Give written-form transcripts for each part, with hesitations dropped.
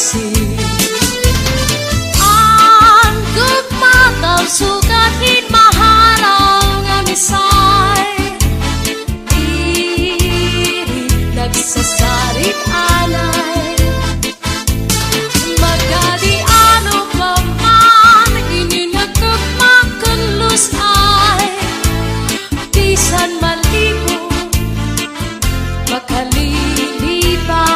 kasih. Ang gugmataw sugatin maharaw nga misay, diri nagsasarit alay. Magadi ano pa man ininagkagmak kanlus ay, bisan malibo makalilibay.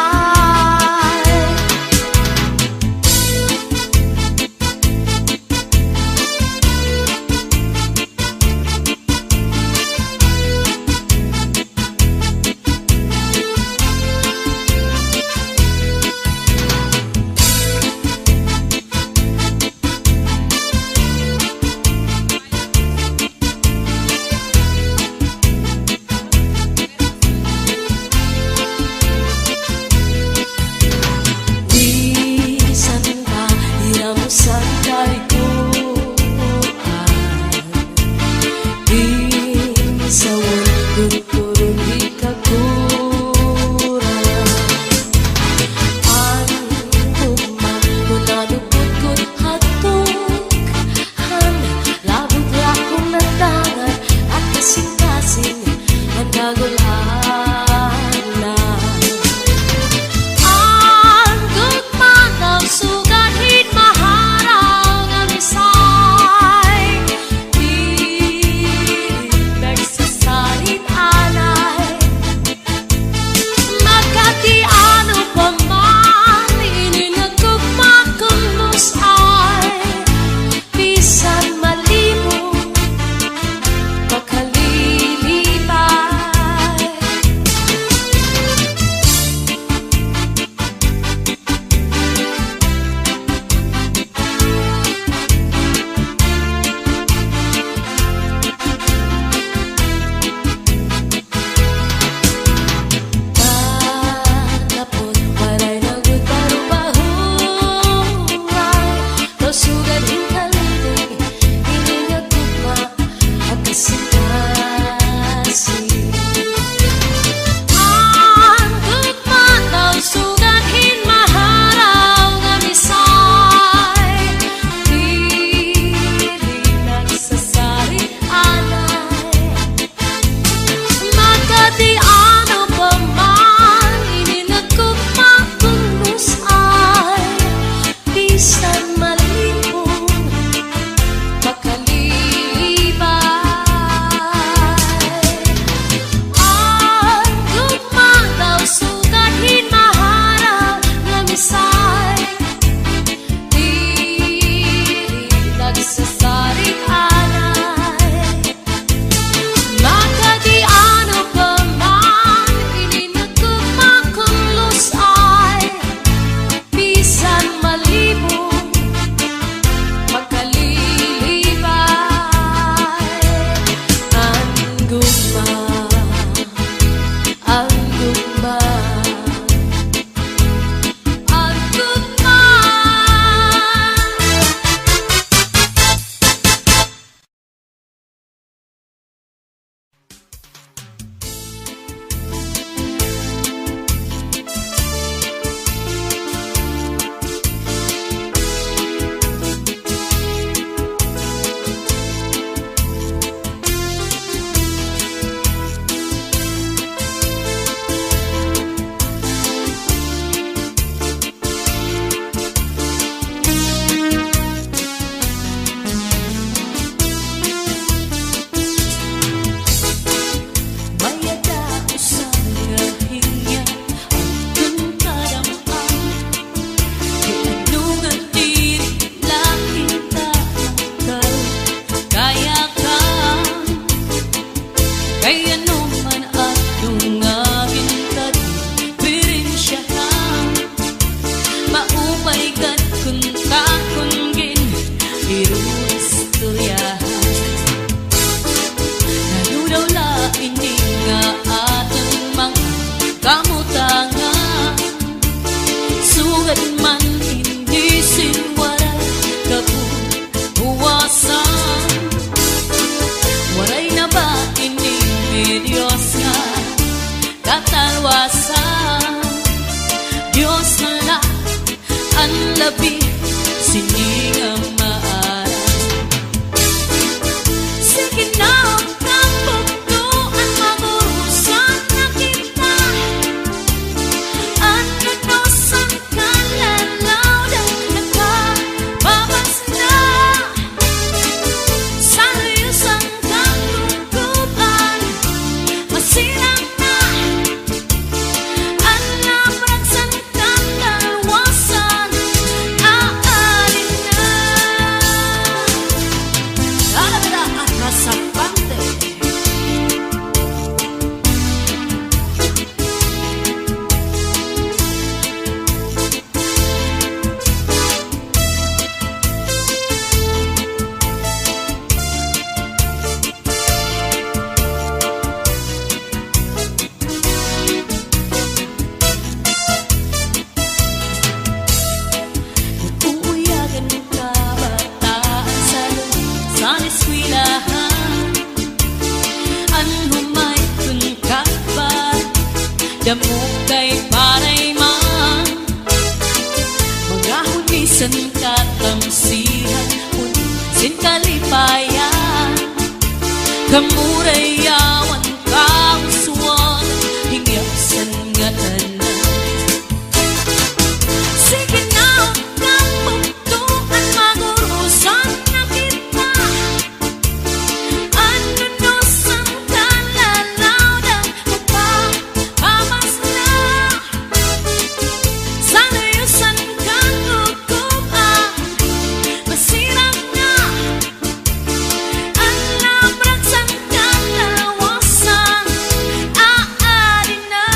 gabi, siningang maaraw. Sige na, huwag kang bugnuan, magurusan na kita. Ano no, saan ka lalaw ng nakababas na? Sa layusan kang luguban, masirang na. Alam saan kang dalawasan, aarin na. Alameda at Kasapante. Uuyagan ng kabataan sa eskwelahan. Ano may tungkapan, damo kay paray man. Mga hunisan katamsihan, unsin kalipayan. Kamurayawan kauswan, hingyasan nga tanan. Sige na, huwag kang bugnuan, magurusan na kita. Ano no, saan ka lalaw ng magpapabas na? Sa layusan kang luguban, masirang na. Alam saan kang dalawasan, aarin na.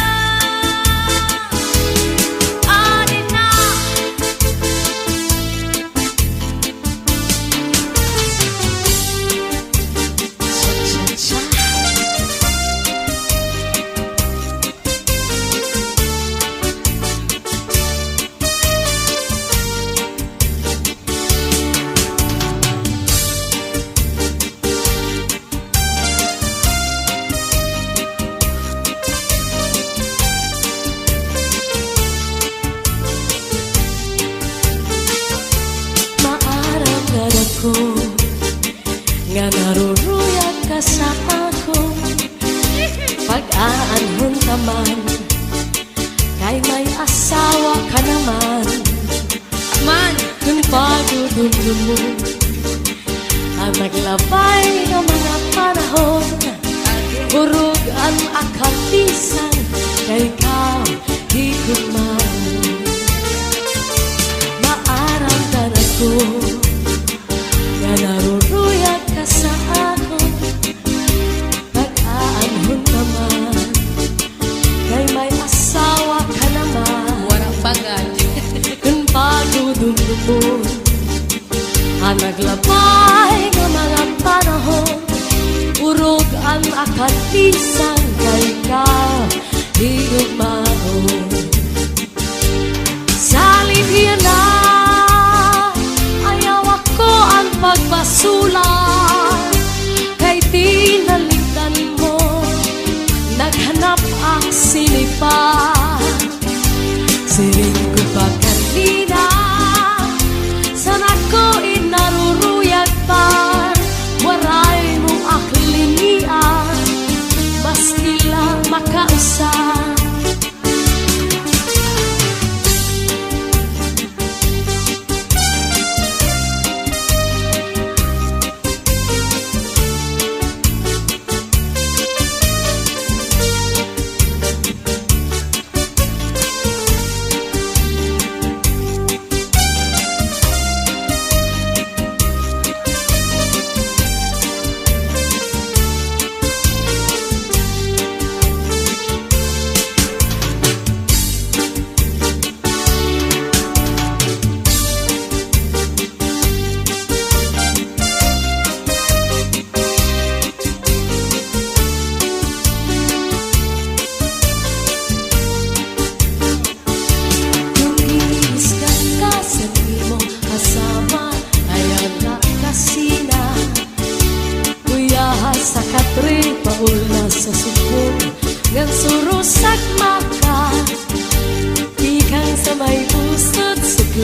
Aarin na. Maarang nga ako, nga naruruyag ka sa ako. Pag-aanhon ka man, kay may asawa ka naman. Man, kung pagdudumdum mo ang naglabay ng mga panahon, burog ang akatisan, kay ikaw higugman. Maaramdan ako, nga naruruyag ka sa ako. Pag-aanhon naman, kay may asawa ka naman. Warang bagay. Kung pagdudumdum mo ang naglabay ng mga panahon, urog ang akatisan, kay ikaw higugmaon. Sa libya na, ayaw ako ang pagbasulan, kay tinaligdan mo, naghanap ang sinipan. Siring ko pa kanina, saan ako inaruruyag pa, waray mong aklinian, maski lang makausap.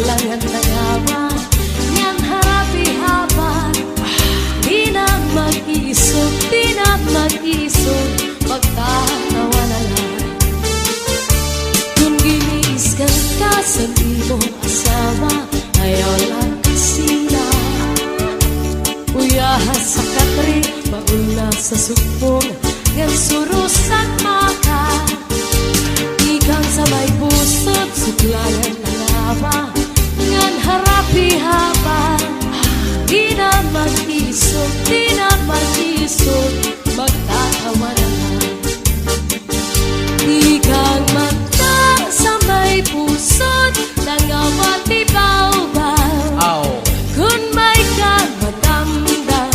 suklangan tayawan ngan harapi-hapan. Di na mag-isog, di na mag-isog, magtatawa na lang. Kung giniiskan ka sa imong asawa, ayaw lang kasila. Uyahas sa katri, mauna sa sukpong, ngan surusan maka. Ikang sa may busot, suklangan ng awa, ngan harapi-hapan. Di na mag-isog, di na mag-isog, magtatawa na lang. Ikang mata sa may pusot, nangawa ti baw-baw. Kung may kang madamdam,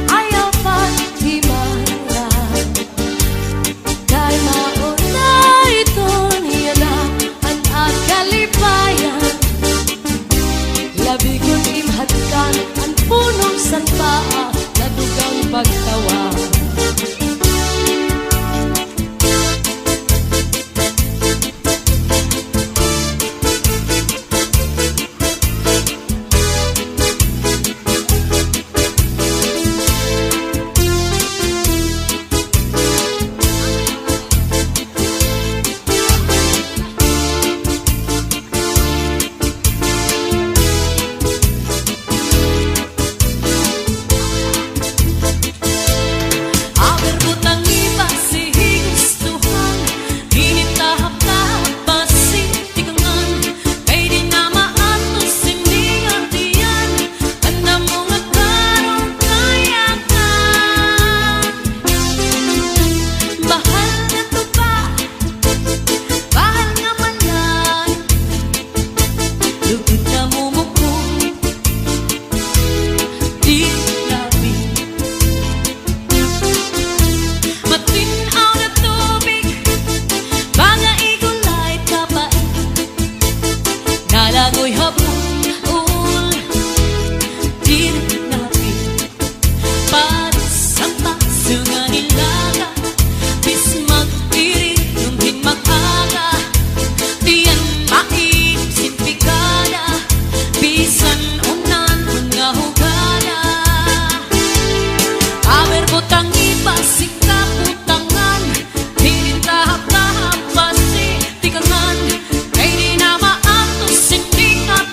ayaw pa't himaran. Kay mauna ito niya na ang kalipayan. Labi kong imhatkan ang punong sanpaa na dugang pagtawa. Langoy habong ul Dirnapi Padsamba Sungan ilaga Bis magpirit Nunghin mag-aga Tiyan maib Sinpikada Bisan unan Mga hugada Aber butang iba Sikaputangan Hirin tahap-tahap Basi tikangan Kay di na maatos Sinding at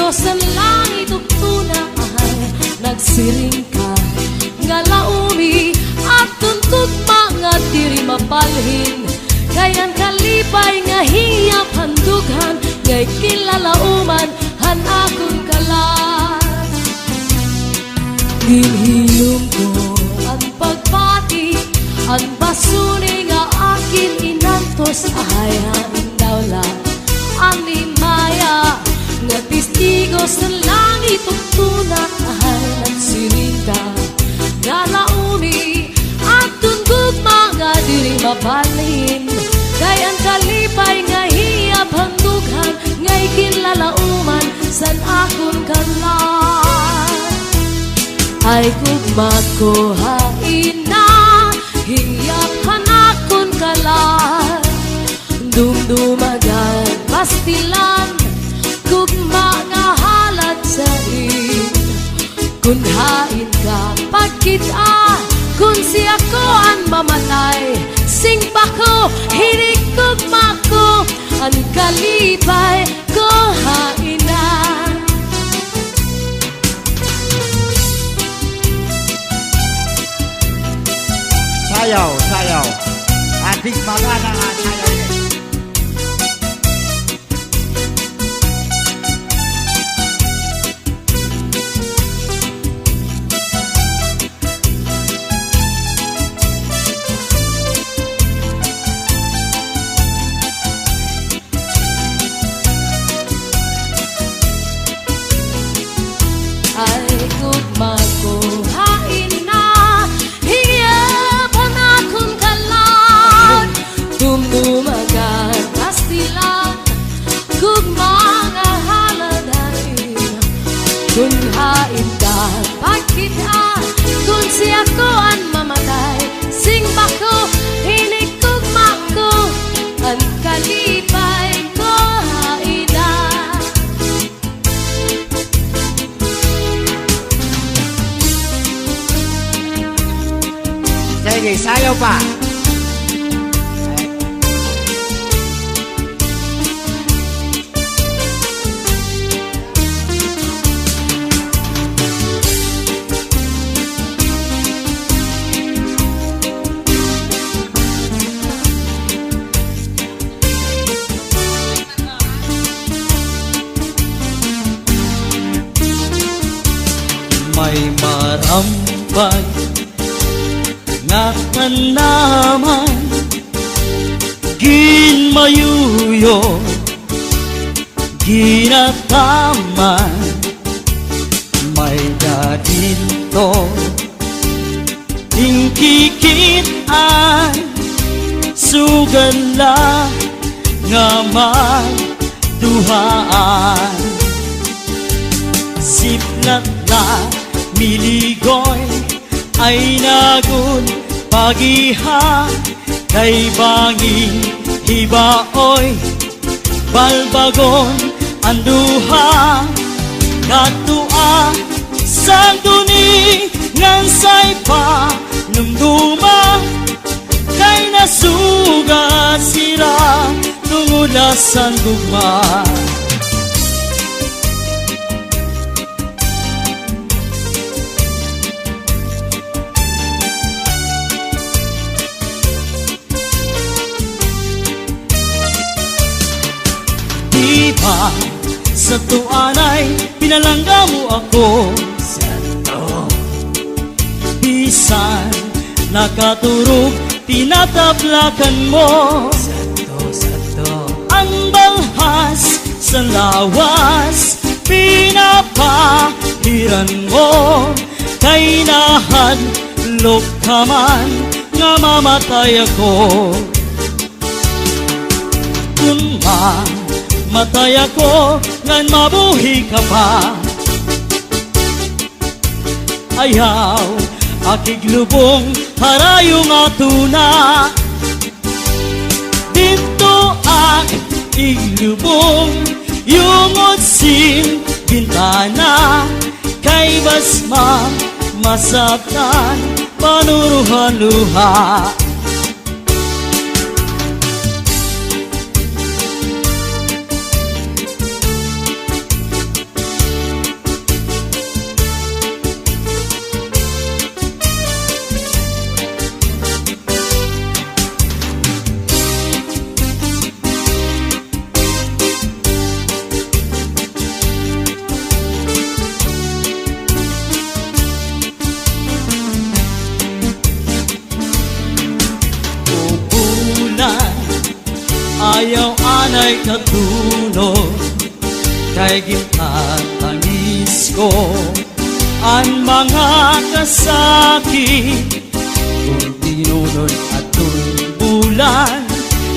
Testigo sa langit ug tunahan, nagsiring ka nga laumi at tuntog mga diri mapalhin. Kayan kalipay nga hiyap handughan, ngay kilalauman han akong kalan. Ginhilom ko ang pagpati, ang basuri nga akin inantos ahayan daw lang ang limaya. Nga testigo sa langit ug tunahan, nagsiring ka nga laumi at tungkog mga diri mabalhin. Kay ang kalipay nga hiyap handughan, ngay kinlalauman san akong kalan. Ay gugma ko hain na, hiyap hanakon kalan. Dumdumagan pastilan, gugma nga halad sa in. Kun hain ka pagkita, kun siya ko ang mamatay, sing pa ko, hinig gugma ko, ang kalipay ko hain na. Sayaw, sayaw. Adik magana nga sayaw ni. Ay gugma ko hain na, hiyap hanakon kalan. Dumdumagan pastilan, gugma nga haladain. Kun hain ka pagkita, kun siya ko ang mamatay, sing pa ko, hinig gugma ko, ang kalipay ko hain na. Sige, sayaw pa. May marambay nga tanaman, ginmayuyo, ginataman. May dadinto, tingkikitan, sugala nga magduhaan. Siplat na miligoy ay nagun pagiha, kay banging hibaoy balbagon anduha. Katua sang duni ngansay pa numduma, kay nasuga sira tungod sa gugma. Diba sa tuanay pinalangga mo ako sa to, bisan nakaturog tinatablakan mo sa to. Ang balhas sa lawas pinapahiran mo, kay nahadlok ka man nga mamatay ako. Kung matay ako, ngan mabuhi ka pa, ayaw akiglubong harayong atuna. Dito ak iglubong yung otsin bintana, kay basma masatan panuruhan luha. anay katulog kay gintatangis ko ang mga kasakit kung tinunod at bulan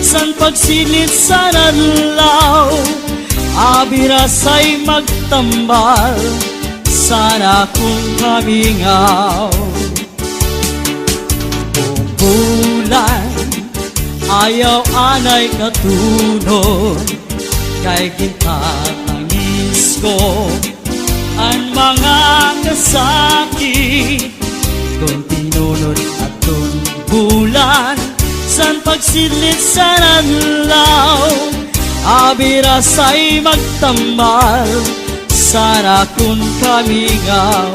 san pagsilit sa nadlaw abirasay magtambal sana kung kamingaw kung bulan ayaw anay katunod kay gintatangis ko ang mga kasakit kung tinunod at bulan san pagsilit sa nadlaw abirasay magtambal sana kung kamingaw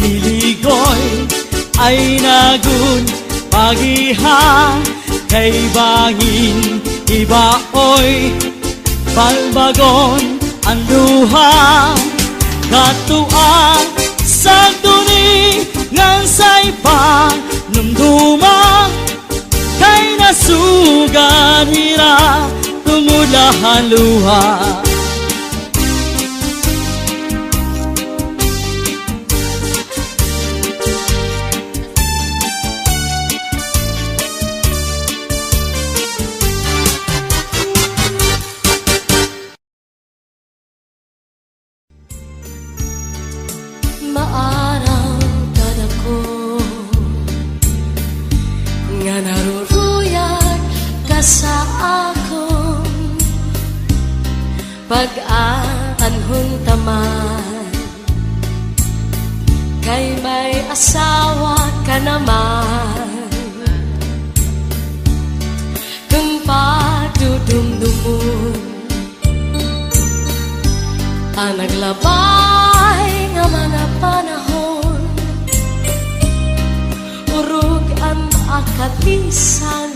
niligoy ay nagun pagiha kay bangin ibaoy palbagon ang duha katuan sa duni ngan say pa numduma kay nasugan hira tumulahan luha maaraw kada ko nga naruruyag ka sa akong pag-aanhon taman kay may asawa ka naman kung padudumdumon ang naglabay nga mga panahon urog ang akatisan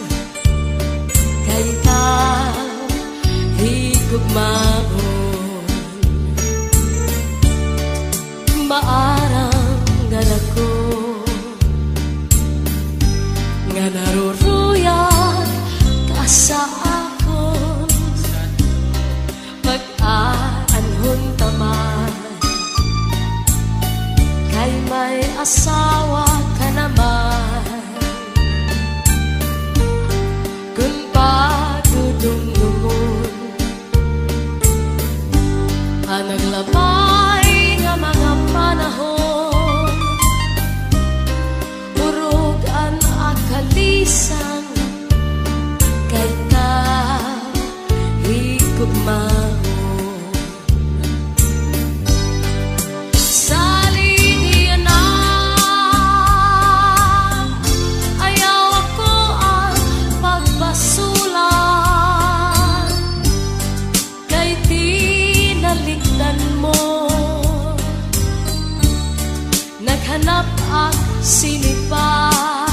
kay ka higugmaon maarang ganako nga naruruyag ka sa akon pag-aanhon taman kay may asawa ka naman kung padudumdumon ang naglabay nga mga panahon urog ang akalisan kay ka higugmaon naghanap ang sinipan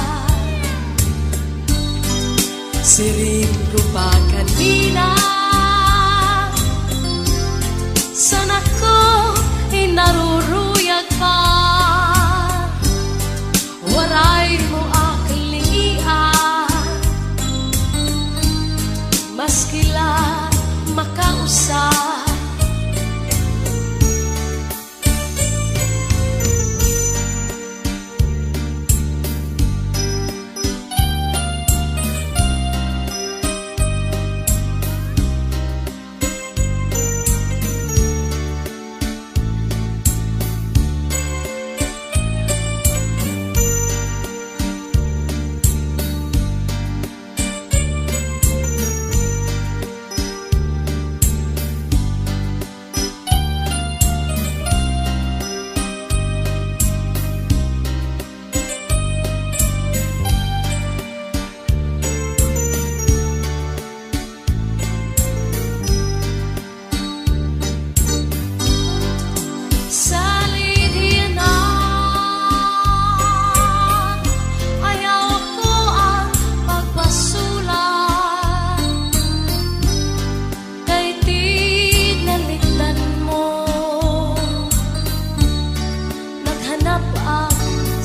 siring ko pa kanina sana ko inaruruyag ka waray mo aklian maskila makausap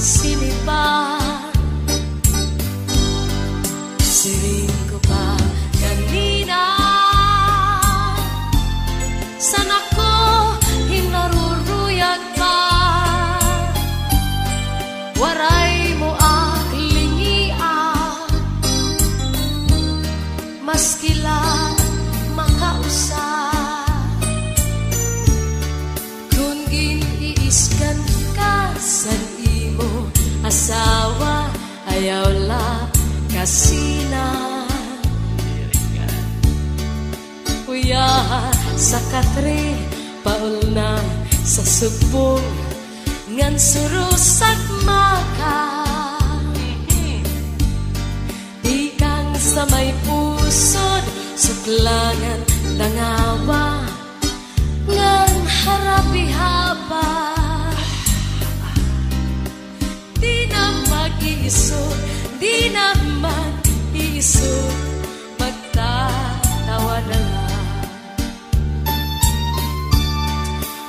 sinipan siring ayaw la kasina. Kuya sa katre paul na sa subong ngan surusat maka. Di kang sa may pusod suklangan tangawa ngan harapi haba. Di na mag-iisod, di na mag-iisod, magtatawa na lang.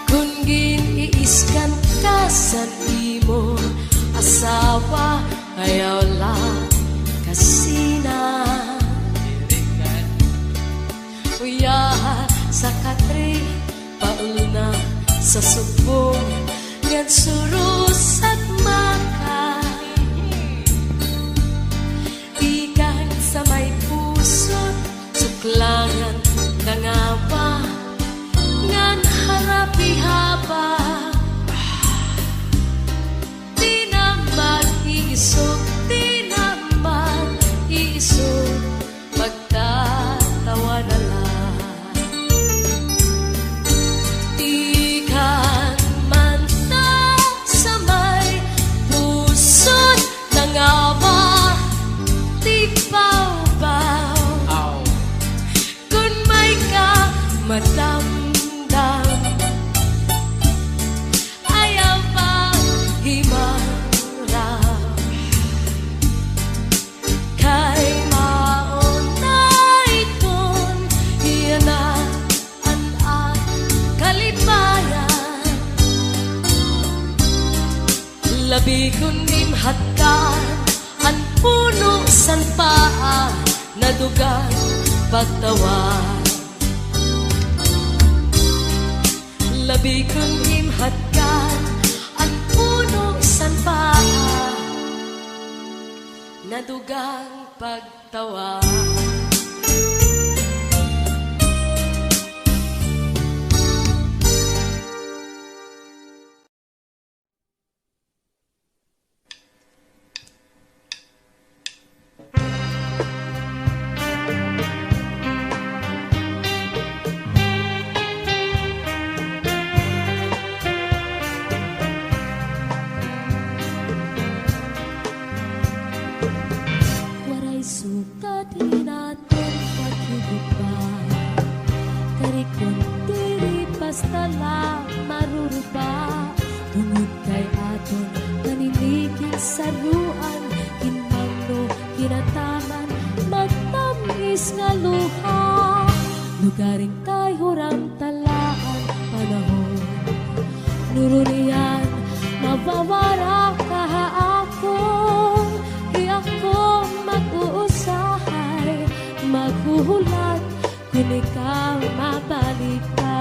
Kung giniiskan ka sa imo asawa, ayaw lang kasina. Kuya sa katre paul na sa subong ngan surus at maka. Ikan sa may pusot suklangan tangawa ngan harapi haba. Di na mag-iisog, di na mag-iisog, magtatawa na lang. Ikan man na sa may pusot tangawa, di baw-baw. Kung may ka madamdam, ayaw pa himarap. Kay maon na iton, iyan na ang kalipayan. Labi kung imhatkan ang puno san paa na dugang pagtawan. Labi kung imhatkan ang puno san paa na dugang pagtawan. Waray sukat hinaton pagkigugma, karikon diri basta lang maruruba. Tungod kay aton kaninigin saruan, kinmangno kinataman magtamis nga luha. Lugaring kay hurang talaan panahon, nurunian mawawara ka akong di ako mag-uusahay, maghuhulat kung ikaw mabalik ka.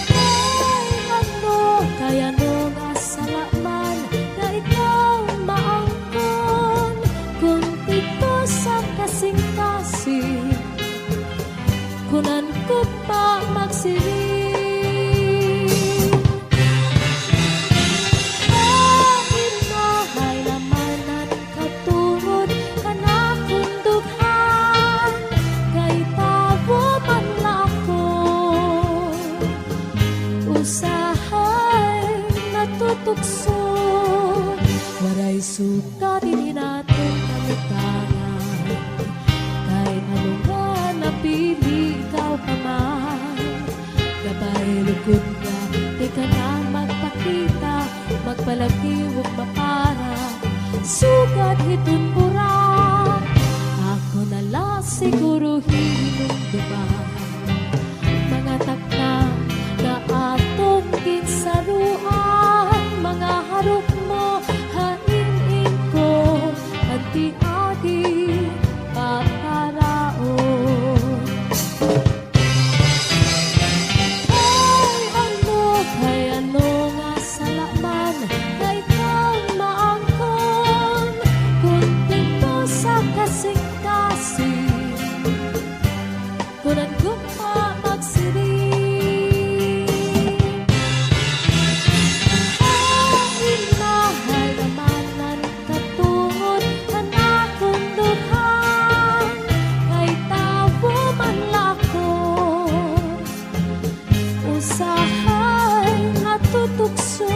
Ay, ano kaya nung asalaman na ikaw maangkon, kung ito sa kasing-kasing, kunan ko pa magsiring. Usahay natutukso, waray suka din natin kamitangan. Kahit ano nga napili ikaw pa man, gabay lukod ka, di ka na magpakita, magpalagi huwag mapara, sugat hitun pura. Ako nala siguro hinumduman, mga takna na atong kinsaruan, mga harap mo hainin ko, anti-adi paparaon. Ay, tutukso.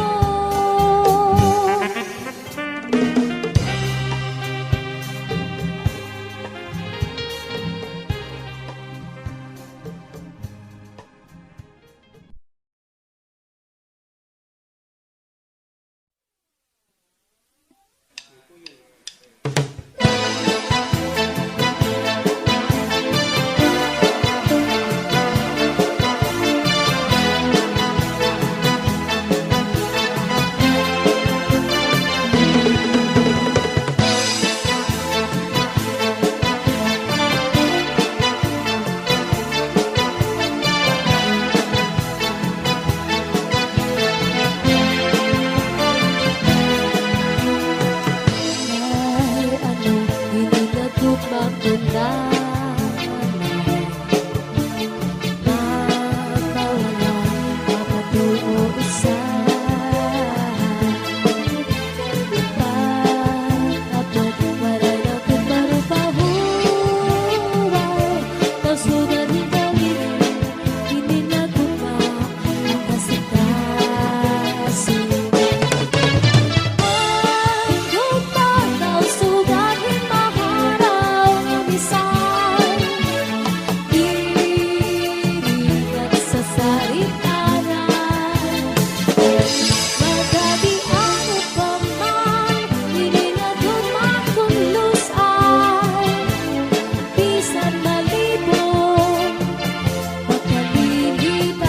Ay, ano, hindi nagugmang mapawalan, mapatuo isa. Pag-abot, maray na kung marupahuway, tausugan hinggalin, hindi nagugmang ang kasitasin. Ay, gumataw, sugahin maharaw ng isang dirigat sa saritanan. Magabi ano pa man, hindi na dumakulos ay bisan malibong makalilitan.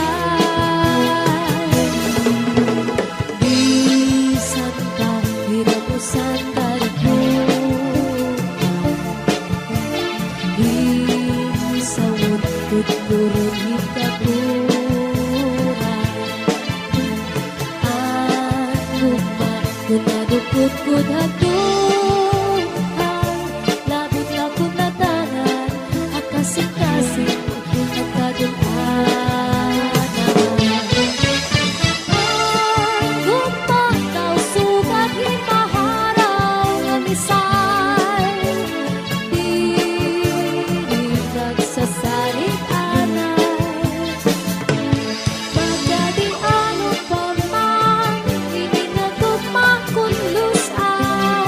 Bisan ka, hiramusan isawot tutulong hitaburan. Ang guma, kunadukot kudaduhan, labot na kunatanan, akasing-kasing, nagkadunanan. Ang gumataw, sugat himaharaw ng isay, dirigag sa saritanan. Magadi ano pa man, hindi na gumang kunlos ay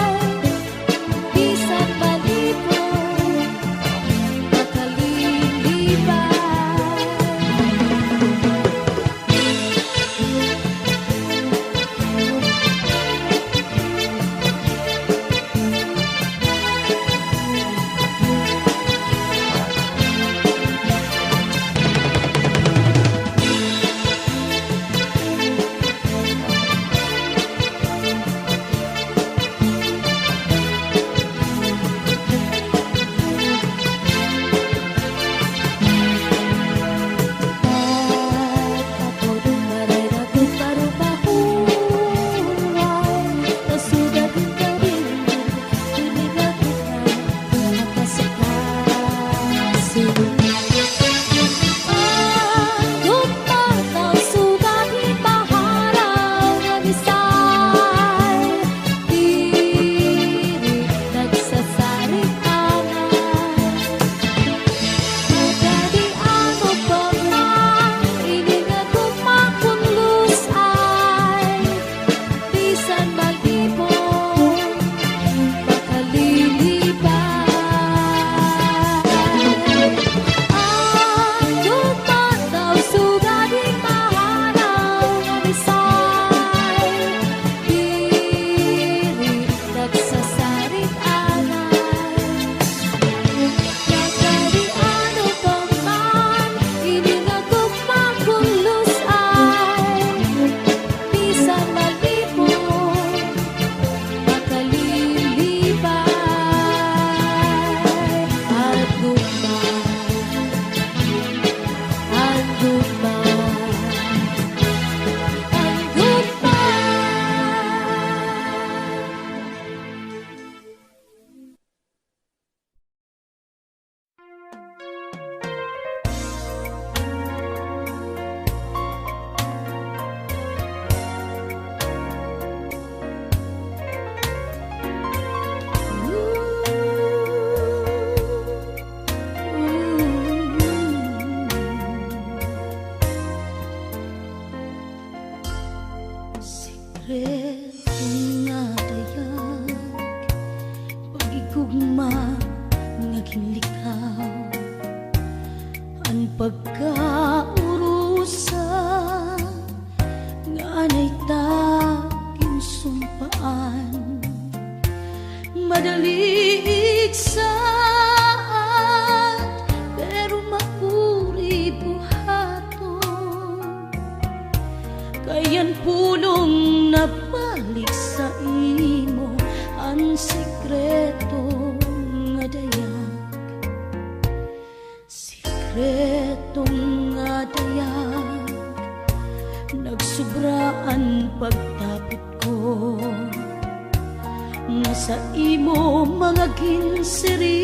Sikreto nga dayag pagigugma nga ginlikaw ang pagkaurusa nga anay taging sumpaan madali igsaat pero mapuri buhaton kayan pulong nabalik sa imo ang sikreto nga dayag sikreto nga dayag nagsubraan pagtapot ko nga sa imo mga ginsiri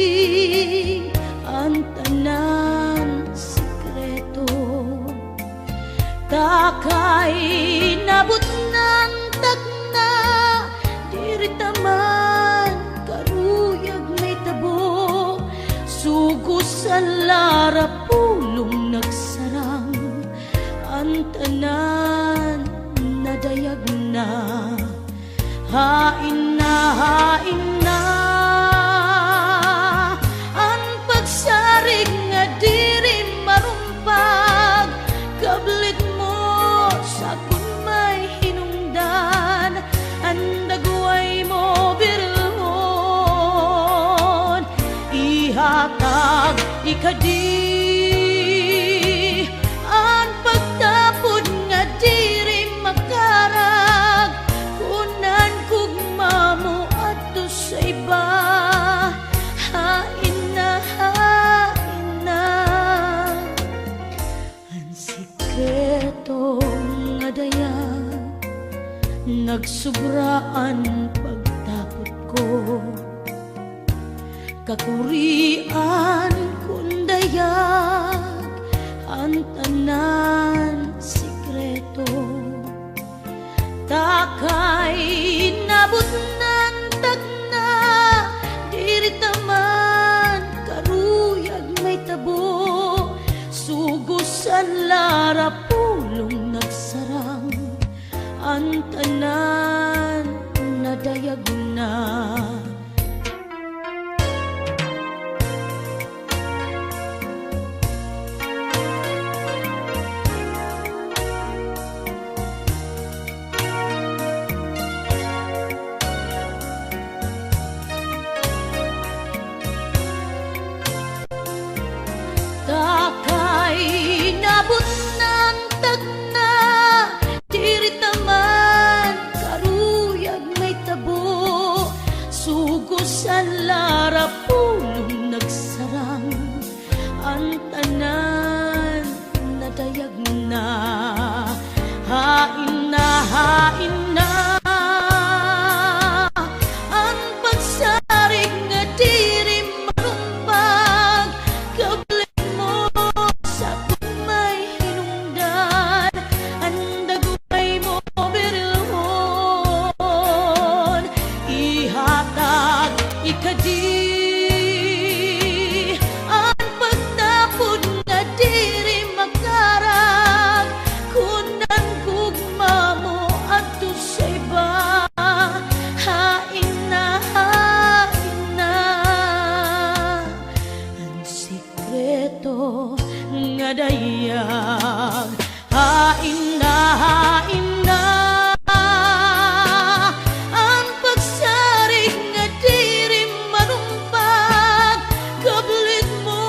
ang tanan sikreto takay nabot ng tagna diri taman karuyag may tabo sugos sa lara pulong nagsarang ang tanan nadayag na hain na ang pagsarig nga diri marumpag kablit mo sa kung may hinungdan ang dagway mo birhon ihatag ikadi ang pagtapod nga diri makarag kunan kugma mo adto sa iba hain na ang sikreto nga dayag nagsubraan pagtapot ko kakurian kun dayag ang tanan sikreto takay nabot ng tagna diri taman karuyag may tabo sugos ang lara pulong nagsarang ang tanan nadayag na takay nabot ng tagna diri taman karuyag may tabo sugos ang lara pulong nagsarang ang tanan nadayag na hain na ang pagsarig nga diri marumpag kablit mo sa kung may hinungdan ang dagway mo birhon ihatag ikadi ang pagtapod nga diri makarag kunan gugma mo adto sa iba hain na ang sikreto nga dayag hain na ang pagsarig nga diri marumpag kablit mo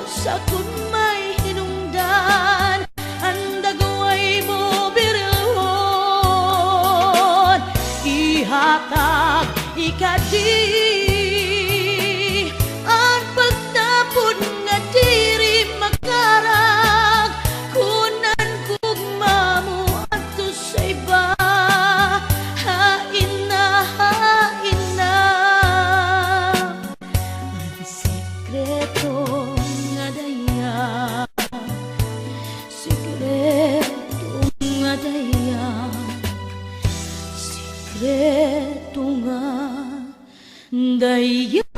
sa kung may hinungdan ang dagway mo birhon ihatag ikadi ang pagtapod nga diri makarag kunan gugma mo adto sa iba hain na ang sikreto nga dayag sikreto nga dayag sikreto nga dayag